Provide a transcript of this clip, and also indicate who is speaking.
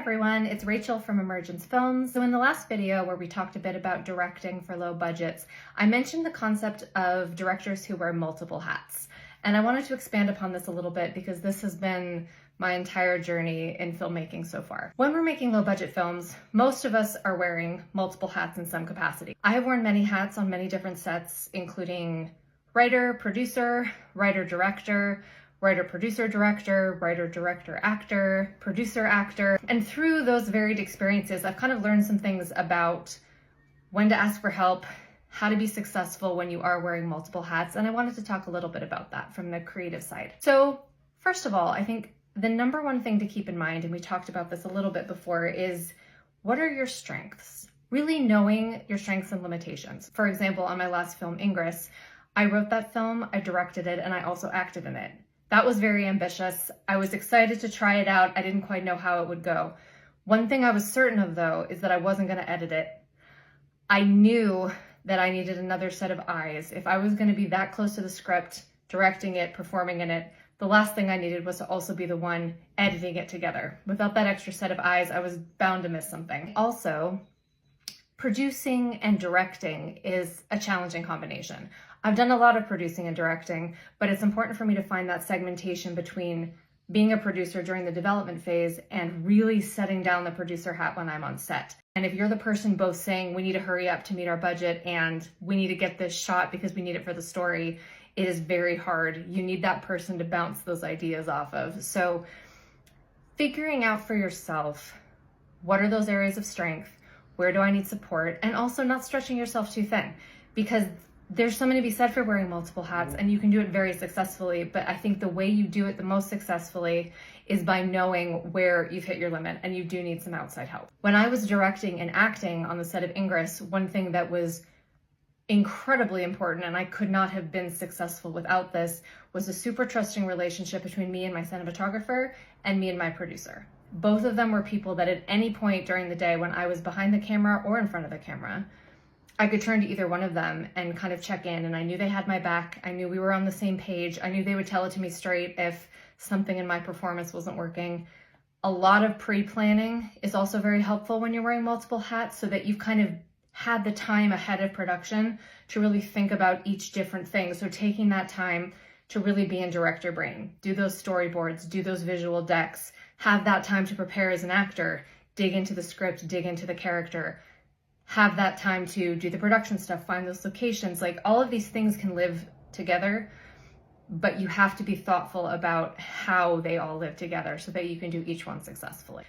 Speaker 1: Everyone, it's Rachel from Emergence Films. So in the last video where we talked a bit about directing for low budgets, I mentioned the concept of directors who wear multiple hats. And I wanted to expand upon this a little bit because this has been my entire journey in filmmaking so far. When we're making low budget films, most of us are wearing multiple hats in some capacity. I have worn many hats on many different sets, including writer, producer, writer-director, writer-producer-director, writer-director-actor, producer-actor. And through those varied experiences, I've kind of learned some things about when to ask for help, how to be successful when you are wearing multiple hats, and I wanted to talk a little bit about that from the creative side. So first of all, I think the number one thing to keep in mind, and we talked about this a little bit before, is what are your strengths? Really knowing your strengths and limitations. For example, on my last film, Ingress, I wrote that film, I directed it, and I also acted in it. That was very ambitious. I was excited to try it out. I didn't quite know how it would go. One thing I was certain of, though, is that I wasn't going to edit it. I knew that I needed another set of eyes. If I was going to be that close to the script, directing it, performing in it, the last thing I needed was to also be the one editing it together. Without that extra set of eyes, I was bound to miss something. Also, producing and directing is a challenging combination. I've done a lot of producing and directing, but it's important for me to find that segmentation between being a producer during the development phase and really setting down the producer hat when I'm on set. And if you're the person both saying we need to hurry up to meet our budget and we need to get this shot because we need it for the story, it is very hard. You need that person to bounce those ideas off of. So figuring out for yourself, what are those areas of strength? Where do I need support? And also not stretching yourself too thin, because there's something to be said for wearing multiple hats, and you can do it very successfully, but I think the way you do it the most successfully is by knowing where you've hit your limit, and you do need some outside help. When I was directing and acting on the set of Ingress, one thing that was incredibly important, and I could not have been successful without this, was a super trusting relationship between me and my cinematographer and me and my producer. Both of them were people that at any point during the day when I was behind the camera or in front of the camera, I could turn to either one of them and kind of check in, and I knew they had my back. I knew we were on the same page. I knew they would tell it to me straight if something in my performance wasn't working. A lot of pre-planning is also very helpful when you're wearing multiple hats, so that you've kind of had the time ahead of production to really think about each different thing. So taking that time to really be in director brain, do those storyboards, do those visual decks, have that time to prepare as an actor, dig into the script, dig into the character, have that time to do the production stuff, find those locations. Like, all of these things can live together, but you have to be thoughtful about how they all live together so that you can do each one successfully.